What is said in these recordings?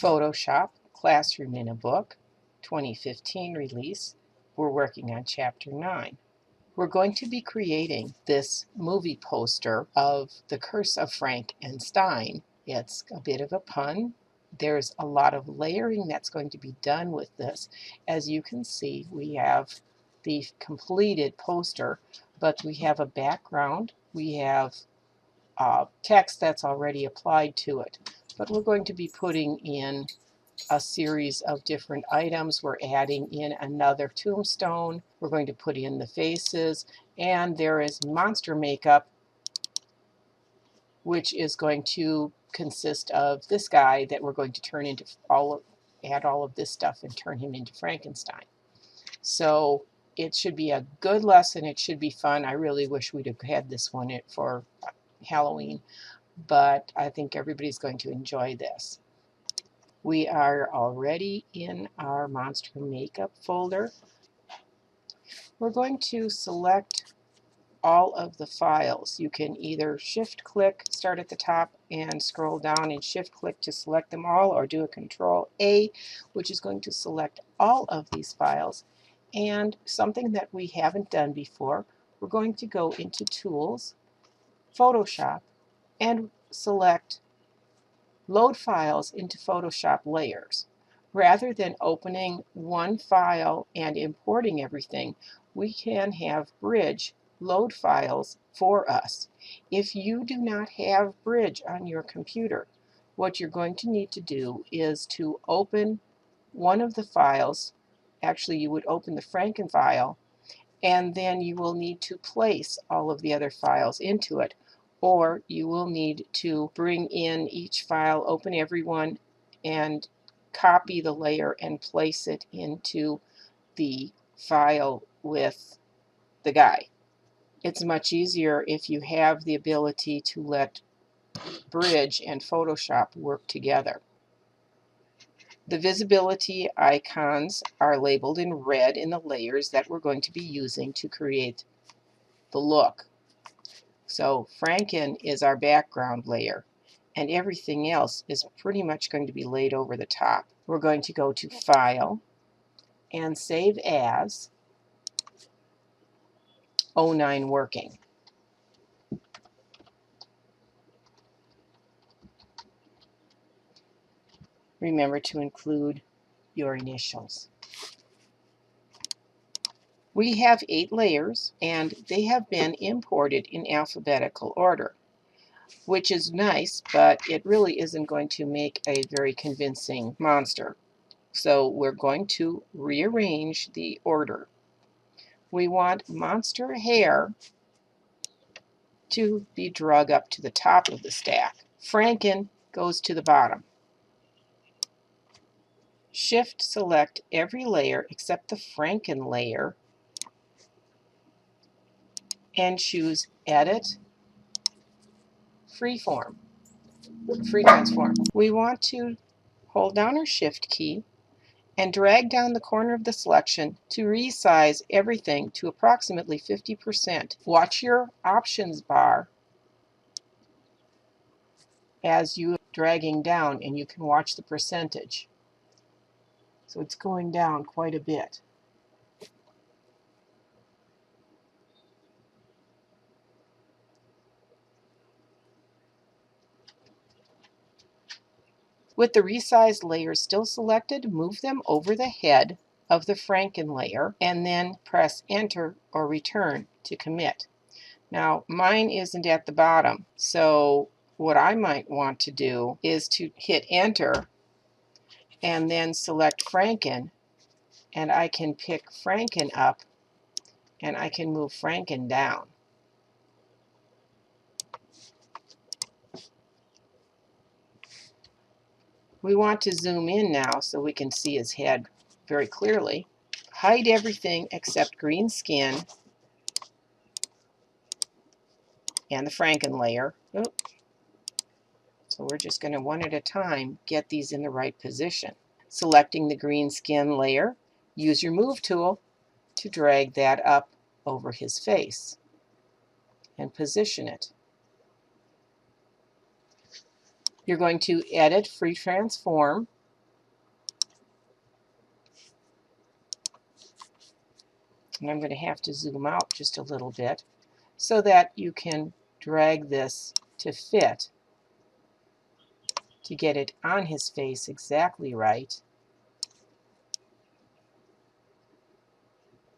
Photoshop Classroom in a Book 2015 release. We're working on Chapter 9. We're going to be creating this movie poster of The Curse of Frankenstein. It's a bit of a pun. There's a lot of layering that's going to be done with this. As you can see, we have the completed poster, but we have a background. We have text that's already applied to it. But we're going to be putting in a series of different items. We're adding in another tombstone. We're going to put in the faces, and there is monster makeup, which is going to consist of this guy that we're going to turn into add all of this stuff and turn him into Frankenstein. So it should be a good lesson. It should be fun. I really wish we'd have had this one for Halloween, but I think everybody's going to enjoy this. We are already in our monster makeup folder. We're going to select all of the files. You can either shift click, start at the top and scroll down and shift click to select them all, or do a Control A, which is going to select all of these files. And something that we haven't done before, we're going to go into Tools, Photoshop, and select Load Files into Photoshop Layers. Rather than opening one file and importing everything, we can have Bridge load files for us. If you do not have Bridge on your computer, what you're going to need to do is to open one of the files. Actually, you would open the Franken file, and then you will need to place all of the other files into it, or you will need to bring in each file, open every one, and copy the layer and place it into the file with the guy. It's much easier if you have the ability to let Bridge and Photoshop work together. The visibility icons are labeled in red in the layers that we're going to be using to create the look. So Franken is our background layer, and everything else is pretty much going to be laid over the top. We're going to go to File and Save As, 09 Working. Remember to include your initials. We have 8 layers, and they have been imported in alphabetical order, which is nice, but it really isn't going to make a very convincing monster. So we're going to rearrange the order. We want monster hair to be drug up to the top of the stack. Franken goes to the bottom. Shift select every layer except the Franken layer and choose Edit, Free Transform. We want to hold down our Shift key and drag down the corner of the selection to resize everything to approximately 50%. Watch your options bar as you're dragging down, and you can watch the percentage. So it's going down quite a bit. With the resized layers still selected, move them over the head of the Franken layer and then press Enter or Return to commit. Now mine isn't at the bottom, so what I might want to do is to hit Enter and then select Franken, and I can pick Franken up and I can move Franken down. We want to zoom in now so we can see his head very clearly. Hide everything except green skin and the Franken layer. So we're just going to one at a time get these in the right position. Selecting the green skin layer, use your Move tool to drag that up over his face and position it. You're going to edit Free Transform And I'm going to have to zoom out just a little bit so that you can drag this to fit to get it on his face exactly right.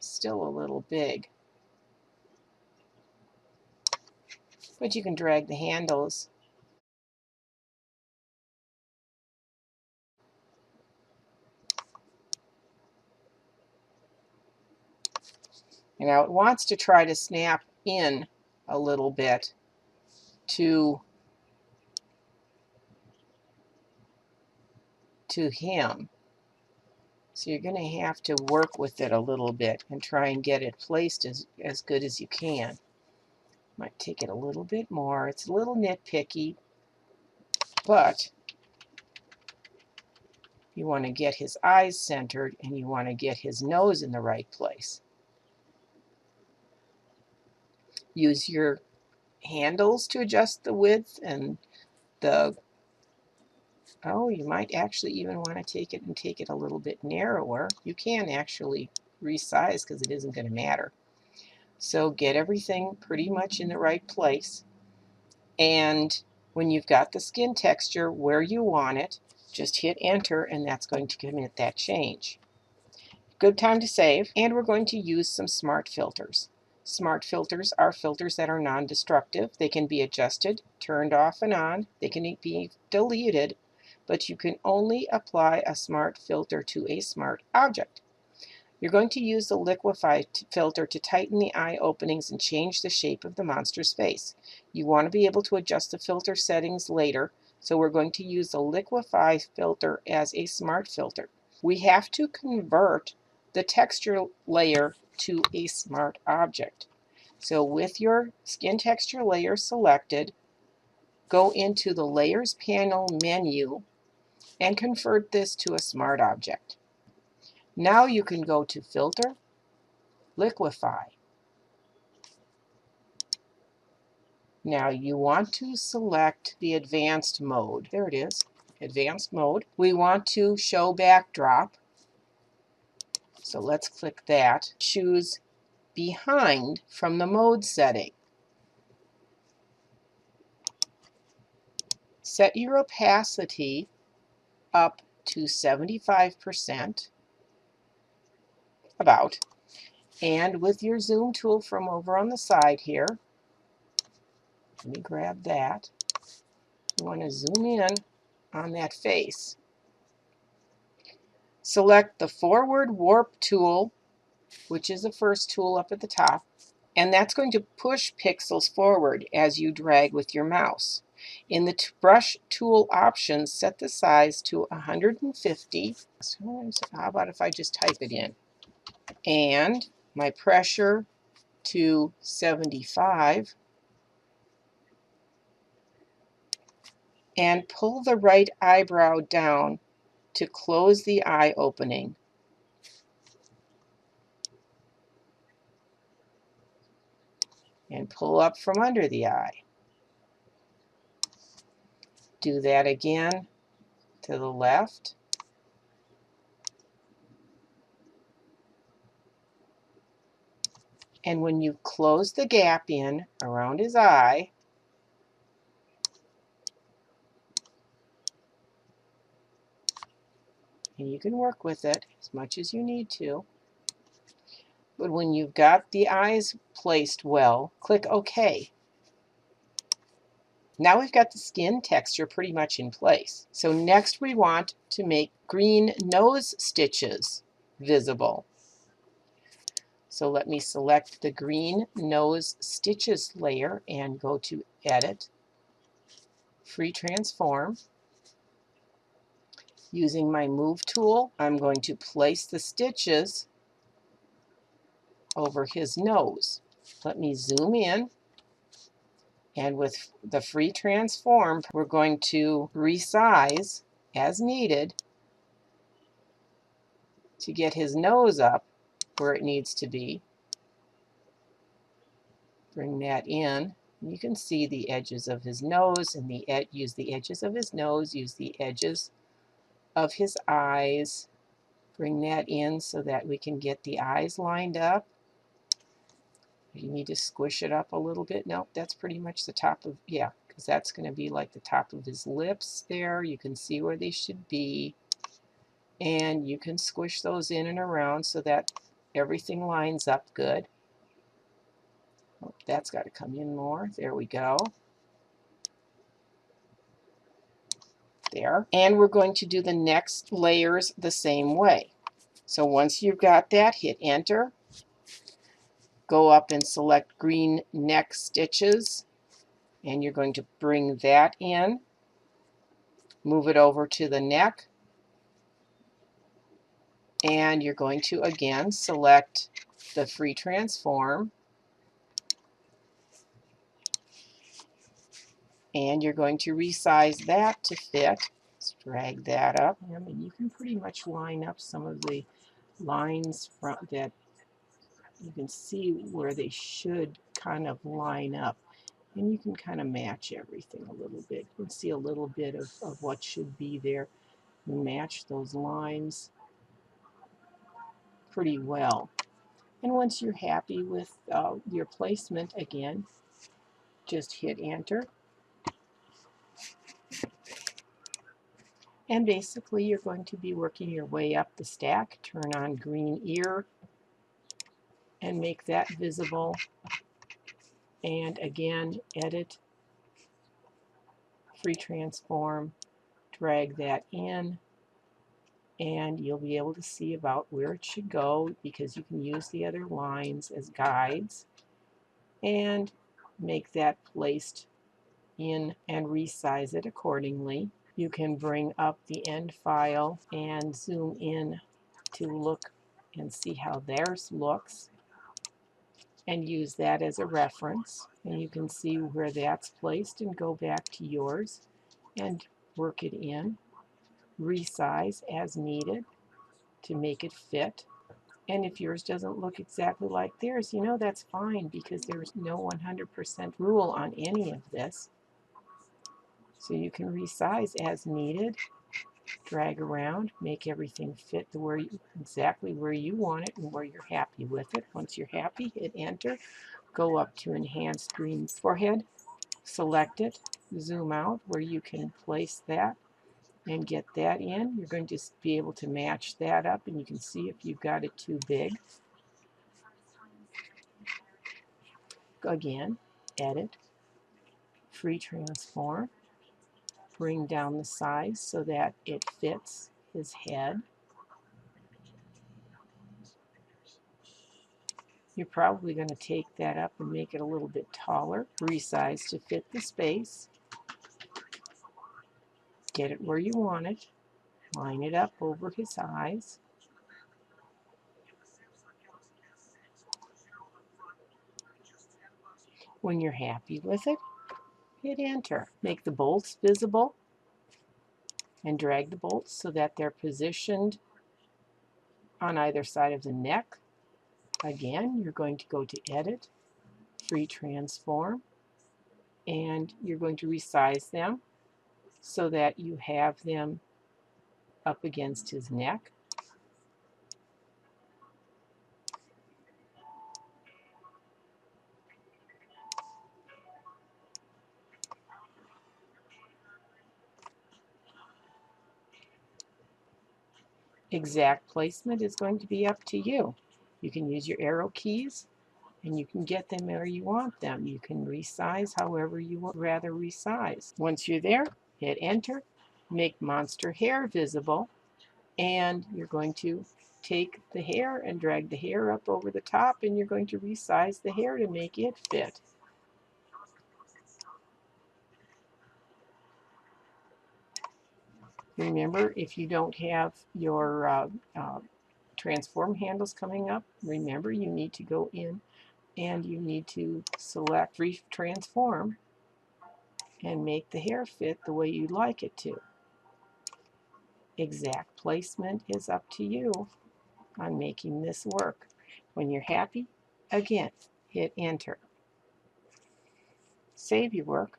Still a little big, but you can drag the handles. And now it wants to try to snap in a little bit to him. So you're going to have to work with it a little bit and try and get it placed as good as you can. Might take it a little bit more. It's a little nitpicky, but you want to get his eyes centered and you want to get his nose in the right place. Use your handles to adjust the width and the, oh, you might actually even want to take it a little bit narrower. You can actually resize because it isn't going to matter. So get everything pretty much in the right place. And when you've got the skin texture where you want it, just hit enter and that's going to commit that change. Good time to save, and we're going to use some smart filters. Smart filters are filters that are non-destructive. They can be adjusted, turned off and on. They can be deleted, but you can only apply a smart filter to a smart object. You're going to use the liquefy filter to tighten the eye openings and change the shape of the monster's face. You want to be able to adjust the filter settings later, so we're going to use the liquefy filter as a smart filter. We have to convert the texture layer to a smart object. So with your skin texture layer selected, go into the Layers panel menu and convert this to a smart object. Now you can go to Filter, Liquefy. Now you want to select the advanced mode. There it is, advanced mode. We want to show backdrop. So let's click that. Choose behind from the mode setting. Set your opacity up to 75%, about. And with your zoom tool from over on the side here, let me grab that. You want to zoom in on that face. Select the forward warp tool, which is the first tool up at the top, and that's going to push pixels forward as you drag with your mouse. In the brush tool options, set the size to 150. How about if I just type it in? And my pressure to 75. And pull the right eyebrow down to close the eye opening. And pull up from under the eye. Do that again to the left. And when you close the gap in around his eye, and you can work with it as much as you need to, but when you've got the eyes placed well, click OK. Now we've got the skin texture pretty much in place. So next we want to make green nose stitches visible. So let me select the green nose stitches layer and go to Edit, Free Transform. Using my Move tool, I'm going to place the stitches over his nose. Let me zoom in, and with the Free Transform, we're going to resize as needed to get his nose up where it needs to be. Bring that in. You can see the edges of his nose, and use the edges of his nose, use the edges of his eyes. Bring that in so that we can get the eyes lined up. You need to squish it up a little bit. Nope, that's pretty much the top of, yeah, because that's going to be like the top of his lips there. You can see where they should be. And you can squish those in and around so that everything lines up good. Oh, that's got to come in more. There we go. There. And we're going to do the next layers the same way. So once you've got that, hit enter. Go up and select green neck stitches. And you're going to bring that in. Move it over to the neck. And you're going to again select the free transform. And you're going to resize that to fit. Let's drag that up. I mean, you can pretty much line up some of the lines from that. You can see where they should kind of line up. And you can kind of match everything a little bit. You can see a little bit of what should be there. You match those lines pretty well. And once you're happy with your placement, again, just hit enter. And basically you're going to be working your way up the stack. Turn on green ear and make that visible. And again, edit, free transform, drag that in, and you'll be able to see about where it should go because you can use the other lines as guides and make that placed in and resize it accordingly. You can bring up the end file and zoom in to look and see how theirs looks and use that as a reference. And you can see where that's placed and go back to yours and work it in, resize as needed to make it fit. And if yours doesn't look exactly like theirs, you know that's fine because there's no 100% rule on any of this. So you can resize as needed, drag around, make everything fit to where exactly where you want it and where you're happy with it. Once you're happy, hit enter, go up to enhanced green forehead, select it, zoom out where you can place that and get that in. You're going to be able to match that up and you can see if you've got it too big. Again, edit, free transform, bring down the size so that it fits his head. You're probably going to take that up and make it a little bit taller, resize to fit the space, get it where you want it, line it up over his eyes. When you're happy with it, hit enter. Make the bolts visible and drag the bolts so that they're positioned on either side of the neck. Again, you're going to go to edit, free transform, and you're going to resize them so that you have them up against his neck. Exact placement is going to be up to you. You can use your arrow keys and you can get them where you want them. You can resize however you would rather resize. Once you're there, hit enter, make monster hair visible, and you're going to take the hair and drag the hair up over the top and you're going to resize the hair to make it fit. Remember, if you don't have your transform handles coming up, remember you need to go in and you need to select free transform and make the hair fit the way you'd like it to. Exact placement is up to you on making this work. When you're happy, again, hit enter. Save your work.